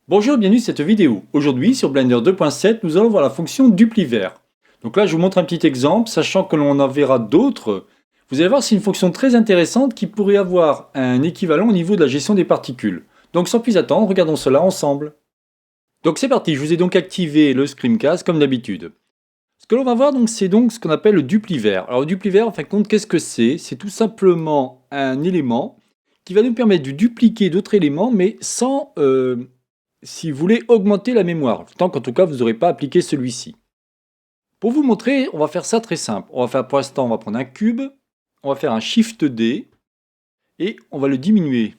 Bonjour, bienvenue sur cette vidéo. Aujourd'hui, sur Blender 2.7, nous allons voir la fonction DupliVer. Donc là, je vous montre un petit exemple, sachant que l'on en verra d'autres. Vous allez voir, c'est une fonction très intéressante qui pourrait avoir un équivalent au niveau de la gestion des particules. Donc sans plus attendre, regardons cela ensemble. Donc c'est parti, je vous ai donc activé le Screencast comme d'habitude. Ce que l'on va voir, donc, c'est donc ce qu'on appelle le DupliVer. Alors le DupliVer, en fin de compte, qu'est-ce que c'est? C'est tout simplement un élément qui va nous permettre de dupliquer d'autres éléments, mais sans... si vous voulez augmenter la mémoire, tant qu'en tout cas vous n'aurez pas appliqué celui-ci. Pour vous montrer, on va faire ça très simple. On va faire pour l'instant, on va prendre un cube, on va faire un Shift D et on va le diminuer.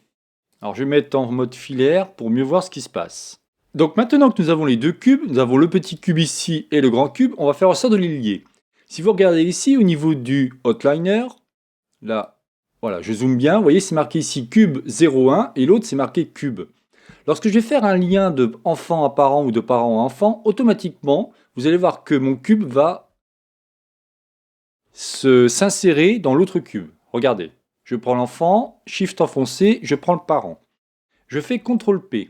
Alors je vais mettre en mode filaire pour mieux voir ce qui se passe. Donc maintenant que nous avons les deux cubes, nous avons le petit cube ici et le grand cube, on va faire en sorte de les lier. Si vous regardez ici au niveau du outliner, là, voilà, je zoome bien, vous voyez c'est marqué ici cube 0,1 et l'autre c'est marqué cube. Lorsque je vais faire un lien de enfant à parent ou de parent à enfant, automatiquement, vous allez voir que mon cube va s'insérer dans l'autre cube. Regardez, je prends l'enfant, Shift enfoncé, je prends le parent. Je fais CTRL P.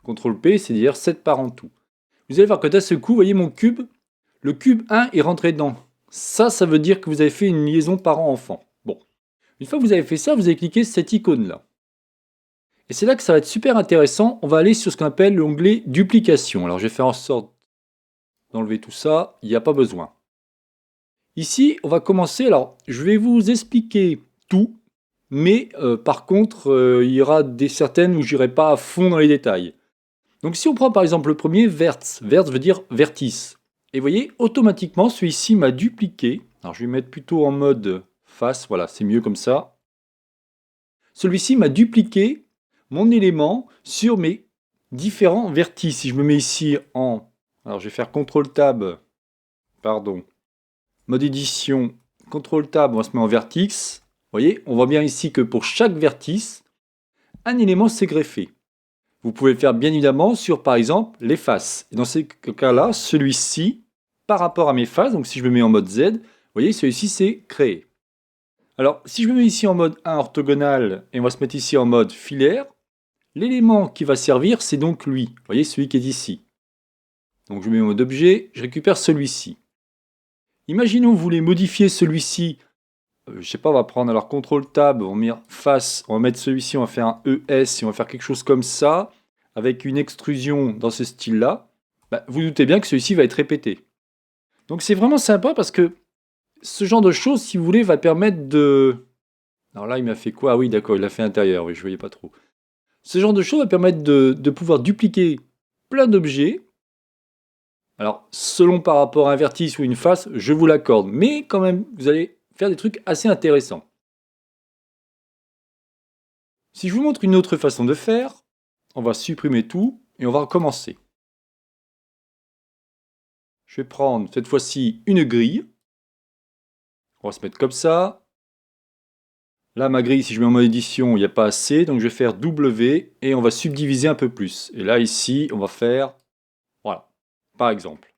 CTRL P, c'est-à-dire 7 parents tout. Vous allez voir que d'un seul coup, vous voyez mon cube, le cube 1 est rentré dedans. Ça veut dire que vous avez fait une liaison parent-enfant. Bon, une fois que vous avez fait ça, vous allez cliquer sur cette icône-là. Et c'est là que ça va être super intéressant. On va aller sur ce qu'on appelle l'onglet duplication. Alors je vais faire en sorte d'enlever tout ça. Il n'y a pas besoin. Ici, on va commencer. Alors je vais vous expliquer tout. Mais par contre, il y aura certaines où je n'irai pas à fond dans les détails. Donc si on prend par exemple le premier, verts. Verts veut dire vertice. Et vous voyez, automatiquement, celui-ci m'a dupliqué. Alors je vais mettre plutôt en mode face. Voilà, c'est mieux comme ça. Celui-ci m'a dupliqué mon élément sur mes différents vertices. Si je me mets ici en... Alors je vais faire CTRL-Tab, pardon, mode édition, CTRL-Tab, on va se mettre en vertex. Vous voyez, on voit bien ici que pour chaque vertice, un élément s'est greffé. Vous pouvez le faire bien évidemment sur, par exemple, les faces. Et dans ces cas-là, celui-ci, par rapport à mes faces, donc si je me mets en mode Z, vous voyez, celui-ci s'est créé. Alors, si je me mets ici en mode 1 orthogonal, et on va se mettre ici en mode filaire, l'élément qui va servir, c'est donc lui. Vous voyez, celui qui est ici. Donc je mets en mode objet, je récupère celui-ci. Imaginons que vous voulez modifier celui-ci. Je sais pas, on va prendre alors CTRL-Tab, on va mettre face, on va mettre celui-ci, on va faire un ES, et on va faire quelque chose comme ça, avec une extrusion dans ce style-là. Vous doutez bien que celui-ci va être répété. Donc c'est vraiment sympa parce que ce genre de choses, si vous voulez, va permettre de... Alors là, il m'a fait quoi? Ah oui, d'accord, il a fait intérieur, oui, je ne voyais pas trop. Ce genre de choses va permettre de pouvoir dupliquer plein d'objets. Alors, selon par rapport à un vertice ou une face, je vous l'accorde. Mais quand même, vous allez faire des trucs assez intéressants. Si je vous montre une autre façon de faire, on va supprimer tout et on va recommencer. Je vais prendre cette fois-ci une grille. On va se mettre comme ça. Là, ma grille, si je mets en mode édition, il n'y a pas assez. Donc, je vais faire W et on va subdiviser un peu plus. Et là, ici, on va faire... Voilà, par exemple.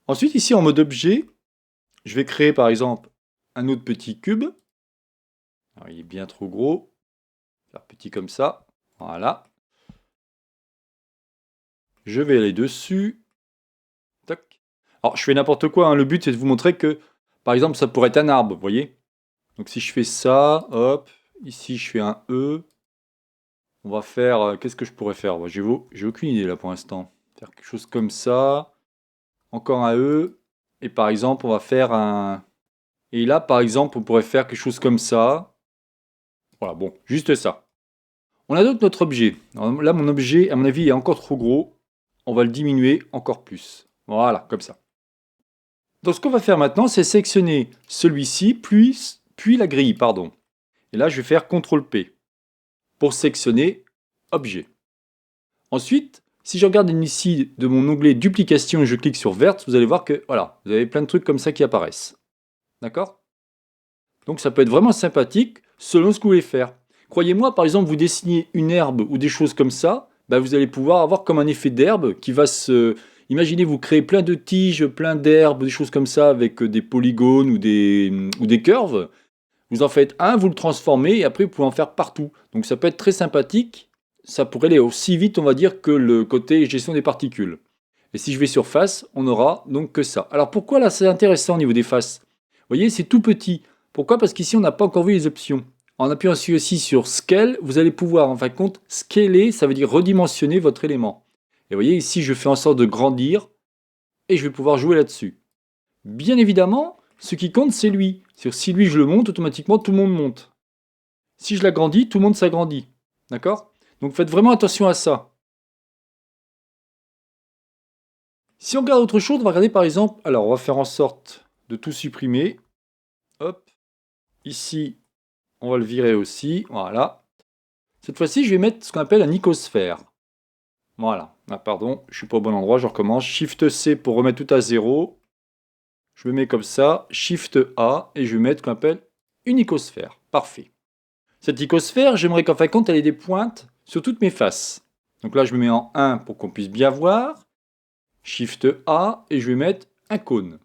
Ensuite, ici, en mode objet, je vais créer, par exemple, un autre petit cube. Alors, il est bien trop gros. Faire petit comme ça. Voilà. Je vais aller dessus. Tac. Alors, je fais n'importe quoi. Hein. Le but, c'est de vous montrer que, par exemple, ça pourrait être un arbre, vous voyez. Donc, si je fais ça, hop. Ici, je fais un E. On va faire... qu'est-ce que je pourrais faire? J'ai aucune idée, là, pour l'instant. Faire quelque chose comme ça. Encore un E. Et par exemple, on va faire un... Et là, par exemple, on pourrait faire quelque chose comme ça. Voilà, bon, juste ça. On a donc notre objet. Alors là, mon objet, à mon avis, est encore trop gros. On va le diminuer encore plus. Voilà, comme ça. Donc, ce qu'on va faire maintenant, c'est sélectionner celui-ci, puis la grille, pardon. Et là, je vais faire CTRL-P pour sélectionner objet. Ensuite, si je regarde ici de mon onglet duplication et je clique sur vert, vous allez voir que, voilà, vous avez plein de trucs comme ça qui apparaissent. D'accord? Donc, ça peut être vraiment sympathique selon ce que vous voulez faire. Croyez-moi, par exemple, vous dessinez une herbe ou des choses comme ça, vous allez pouvoir avoir comme un effet d'herbe qui va se... Imaginez, vous créez plein de tiges, plein d'herbes, des choses comme ça avec des polygones ou des curves. Vous en faites un, vous le transformez et après vous pouvez en faire partout. Donc ça peut être très sympathique ça pourrait aller aussi vite, on va dire, que le côté gestion des particules. Et si je vais sur face, on n'aura donc que ça. Alors pourquoi là c'est intéressant au niveau des faces? Vous voyez, c'est tout petit. Pourquoi? Parce qu'ici on n'a pas encore vu les options. En appuyant aussi sur Scale, vous allez pouvoir en fin de compte scaler, ça veut dire redimensionner votre élément. Et vous voyez ici je fais en sorte de grandir et je vais pouvoir jouer là-dessus. Bien évidemment, ce qui compte c'est lui. Si lui je le monte, automatiquement tout le monde monte. Si je l'agrandis, tout le monde s'agrandit. D'accord? Donc faites vraiment attention à ça. Si on regarde autre chose, on va regarder par exemple, alors on va faire en sorte de tout supprimer. Hop, ici, on va le virer aussi, voilà. Cette fois-ci, je vais mettre ce qu'on appelle un icosphère. Voilà, ah pardon, je suis pas au bon endroit, je recommence. Shift C pour remettre tout à zéro. Je me mets comme ça, Shift A, et je vais mettre ce qu'on appelle une icosphère. Parfait. Cette icosphère, j'aimerais qu'en fin de compte, elle ait des pointes sur toutes mes faces. Donc là, je me mets en 1 pour qu'on puisse bien voir. Shift A, et je vais mettre un cône.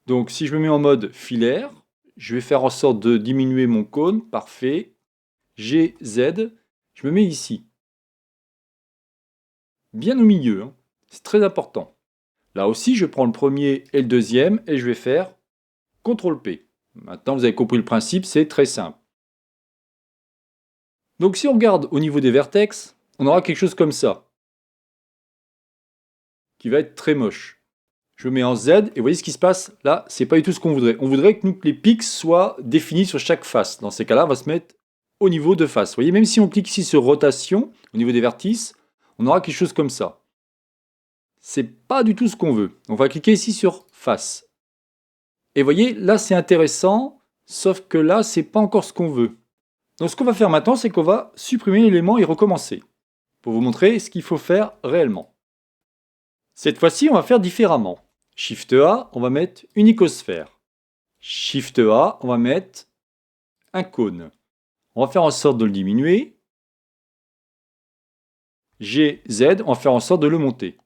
Donc si je me mets en mode filaire, je vais faire en sorte de diminuer mon cône, parfait. G, Z, je me mets ici. Bien au milieu, hein. C'est très important. Là aussi, je prends le premier et le deuxième et je vais faire CTRL P. Maintenant, vous avez compris le principe, c'est très simple. Donc si on regarde au niveau des vertex, on aura quelque chose comme ça, qui va être très moche. Je mets en Z et vous voyez ce qui se passe là, c'est pas du tout ce qu'on voudrait. On voudrait que les pics soient définis sur chaque face. Dans ces cas-là, on va se mettre au niveau de face. Vous voyez, même si on clique ici sur rotation, au niveau des vertices, on aura quelque chose comme ça. C'est pas du tout ce qu'on veut. On va cliquer ici sur face. Et vous voyez, là c'est intéressant, sauf que là c'est pas encore ce qu'on veut. Donc ce qu'on va faire maintenant, c'est qu'on va supprimer l'élément et recommencer. Pour vous montrer ce qu'il faut faire réellement. Cette fois-ci, on va faire différemment. Shift A, on va mettre une icosphère. Shift A, on va mettre un cône. On va faire en sorte de le diminuer. G, Z, on va faire en sorte de le monter.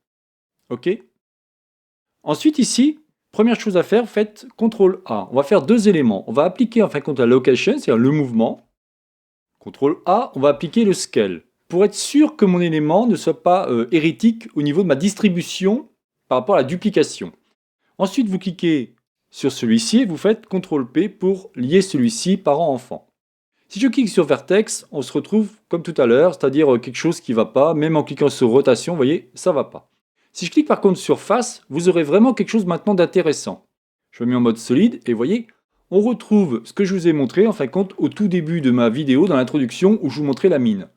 OK? Ensuite, ici, première chose à faire, faites CTRL A. On va faire deux éléments. On va appliquer en fin de compte la location, c'est-à-dire le mouvement. CTRL A, on va appliquer le scale. Pour être sûr que mon élément ne soit pas hérétique au niveau de ma distribution par rapport à la duplication. Ensuite, vous cliquez sur celui-ci et vous faites CTRL P pour lier celui-ci parent-enfant. Si je clique sur Vertex, on se retrouve comme tout à l'heure, c'est-à-dire quelque chose qui ne va pas, même en cliquant sur Rotation, vous voyez, ça ne va pas. Si je clique par contre sur Face, vous aurez vraiment quelque chose maintenant d'intéressant. Je me mets en mode solide et vous voyez, on retrouve ce que je vous ai montré en fin de compte au tout début de ma vidéo dans l'introduction où je vous montrais la mine.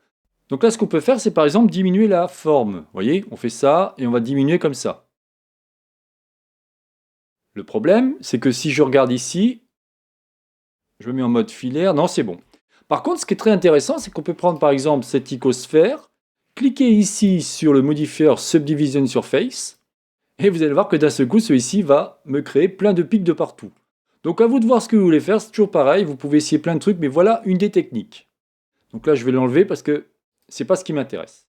Donc là, ce qu'on peut faire, c'est par exemple diminuer la forme. Vous voyez, on fait ça et on va diminuer comme ça. Le problème, c'est que si je regarde ici, je me mets en mode filaire, non, c'est bon. Par contre, ce qui est très intéressant, c'est qu'on peut prendre par exemple cette icosphère, cliquer ici sur le modifier Subdivision Surface, et vous allez voir que d'un seul coup, celui-ci va me créer plein de pics de partout. Donc à vous de voir ce que vous voulez faire, c'est toujours pareil, vous pouvez essayer plein de trucs, mais voilà une des techniques. Donc là, je vais l'enlever parce que c'est pas ce qui m'intéresse.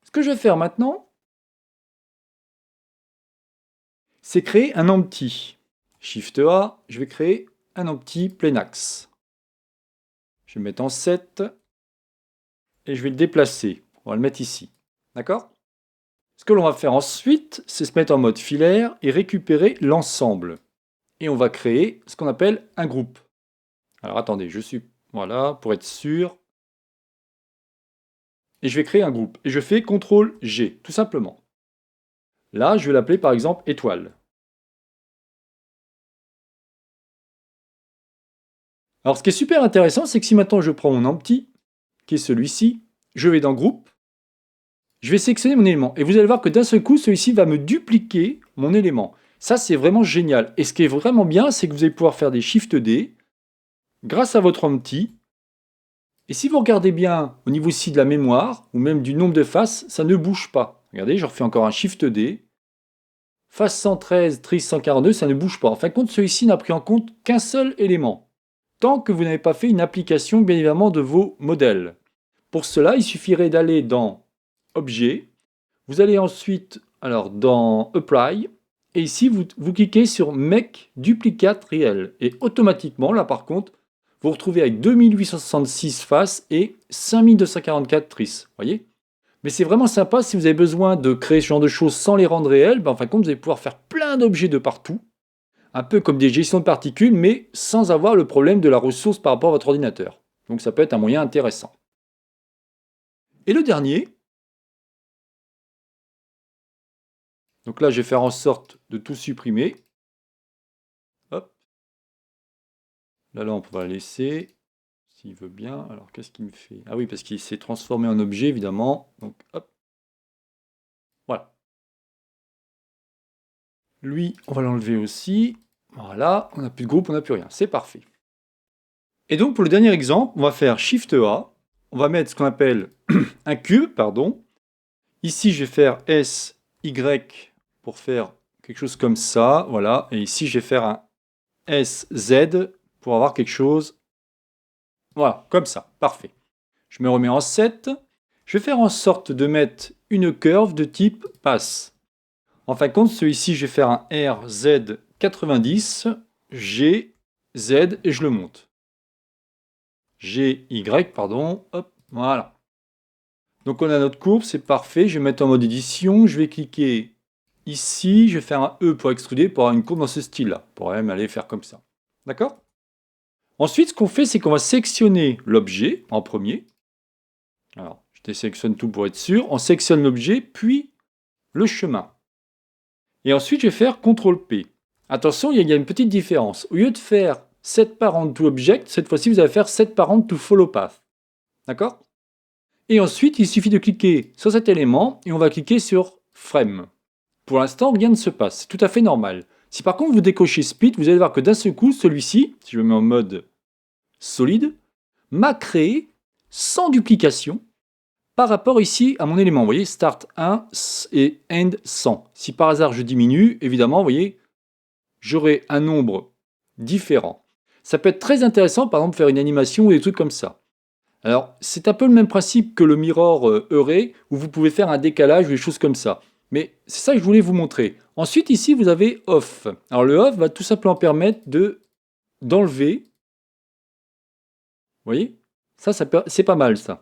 Ce que je vais faire maintenant, c'est créer un empty. Shift A, je vais créer un empty plein axe. Je vais le mettre en 7 et je vais le déplacer. On va le mettre ici. D'accord? Ce que l'on va faire ensuite, c'est se mettre en mode filaire et récupérer l'ensemble. Et on va créer ce qu'on appelle un groupe. Alors attendez, voilà, pour être sûr. Et je vais créer un groupe. Et je fais CTRL G, tout simplement. Là, je vais l'appeler par exemple étoile. Alors ce qui est super intéressant, c'est que si maintenant je prends mon empty, qui est celui-ci, je vais dans groupe, je vais sélectionner mon élément. Et vous allez voir que d'un seul coup, celui-ci va me dupliquer mon élément. Ça, c'est vraiment génial. Et ce qui est vraiment bien, c'est que vous allez pouvoir faire des Shift D grâce à votre empty. Et si vous regardez bien au niveau ici de la mémoire, ou même du nombre de faces, ça ne bouge pas. Regardez, je refais encore un Shift D. Face 113, trise 142, ça ne bouge pas. En fin de compte, celui-ci n'a pris en compte qu'un seul élément. Tant que vous n'avez pas fait une application, bien évidemment, de vos modèles. Pour cela, il suffirait d'aller dans Objet. Vous allez ensuite dans Apply. Et ici, vous cliquez sur Make Duplicate Real. Et automatiquement, là par contre, vous retrouvez avec 2866 faces et 5244 tristes. Voyez? Mais c'est vraiment sympa si vous avez besoin de créer ce genre de choses sans les rendre réelles. En fin de compte, vous allez pouvoir faire plein d'objets de partout. Un peu comme des gestions de particules, mais sans avoir le problème de la ressource par rapport à votre ordinateur. Donc ça peut être un moyen intéressant. Et le dernier, donc là je vais faire en sorte de tout supprimer. Hop. La lampe, on va la laisser, s'il veut bien. Alors qu'est-ce qu'il me fait? Ah oui, parce qu'il s'est transformé en objet, évidemment. Donc hop. Voilà. Lui, on va l'enlever aussi. Voilà, on n'a plus de groupe, on n'a plus rien. C'est parfait. Et donc pour le dernier exemple, on va faire Shift A. On va mettre ce qu'on appelle un cube, pardon. Ici, je vais faire S, Y pour faire quelque chose comme ça. Voilà. Et ici, je vais faire un S, Z pour avoir quelque chose. Voilà, comme ça. Parfait. Je me remets en 7. Je vais faire en sorte de mettre une curve de type passe. En fin de compte, celui-ci, je vais faire un RZ 90, G, Z et je le monte. GY, pardon, hop, voilà. Donc on a notre courbe, c'est parfait. Je vais mettre en mode édition, je vais cliquer ici, je vais faire un E pour extruder pour avoir une courbe dans ce style-là. On pourrait même aller faire comme ça. D'accord? Ensuite, ce qu'on fait, c'est qu'on va sélectionner l'objet en premier. Alors, je désélectionne tout pour être sûr. On sélectionne l'objet, puis le chemin. Et ensuite, je vais faire CTRL-P. Attention, il y a une petite différence. Au lieu de faire Set Parent to Object, cette fois-ci, vous allez faire Set Parent to Follow Path. D'accord? Et ensuite, il suffit de cliquer sur cet élément et on va cliquer sur Frame. Pour l'instant, rien ne se passe. C'est tout à fait normal. Si par contre vous décochez Speed, vous allez voir que d'un seul coup, celui-ci, si je me mets en mode solide, m'a créé sans duplication par rapport ici à mon élément. Vous voyez, Start 1 et End 100. Si par hasard je diminue, évidemment, vous voyez, j'aurai un nombre différent. Ça peut être très intéressant, par exemple, faire une animation ou des trucs comme ça. Alors, c'est un peu le même principe que le mirror Array, où vous pouvez faire un décalage ou des choses comme ça. Mais c'est ça que je voulais vous montrer. Ensuite, ici, vous avez Off. Alors, le Off va tout simplement permettre d'enlever. Vous voyez? Ça c'est pas mal, ça.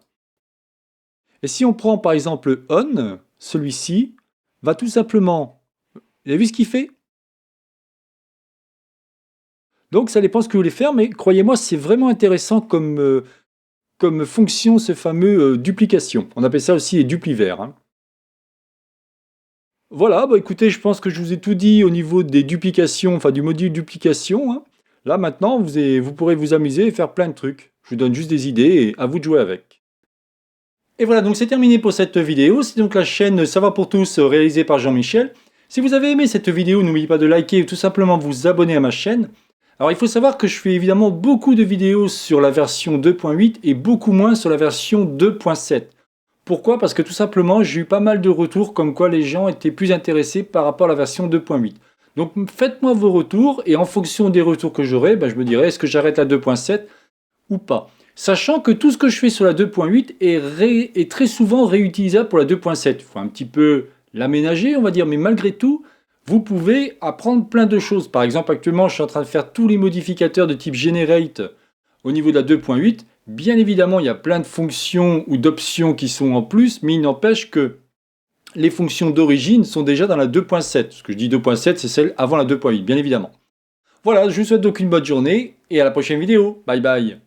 Et si on prend, par exemple, On, celui-ci va tout simplement... Vous avez vu ce qu'il fait? Donc, ça dépend ce que vous voulez faire, mais croyez-moi, c'est vraiment intéressant comme fonction, ce fameux duplication. On appelle ça aussi les duplivers. Hein. Voilà, bah écoutez, je pense que je vous ai tout dit au niveau des duplications, enfin du module duplication. Hein. Là maintenant, vous pourrez vous amuser et faire plein de trucs. Je vous donne juste des idées et à vous de jouer avec. Et voilà, donc c'est terminé pour cette vidéo. C'est donc la chaîne Ça va pour tous réalisée par Jean-Michel. Si vous avez aimé cette vidéo, n'oubliez pas de liker ou tout simplement vous abonner à ma chaîne. Alors il faut savoir que je fais évidemment beaucoup de vidéos sur la version 2.8 et beaucoup moins sur la version 2.7. Pourquoi? Parce que tout simplement, j'ai eu pas mal de retours comme quoi les gens étaient plus intéressés par rapport à la version 2.8. Donc faites-moi vos retours et en fonction des retours que j'aurai, je me dirai est-ce que j'arrête la 2.7 ou pas. Sachant que tout ce que je fais sur la 2.8 est très souvent réutilisable pour la 2.7. Il faut un petit peu l'aménager, on va dire, mais malgré tout, vous pouvez apprendre plein de choses. Par exemple, actuellement, je suis en train de faire tous les modificateurs de type Generate au niveau de la 2.8. Bien évidemment, il y a plein de fonctions ou d'options qui sont en plus, mais il n'empêche que les fonctions d'origine sont déjà dans la 2.7. Ce que je dis 2.7, c'est celle avant la 2.8, bien évidemment. Voilà, je vous souhaite donc une bonne journée et à la prochaine vidéo. Bye bye.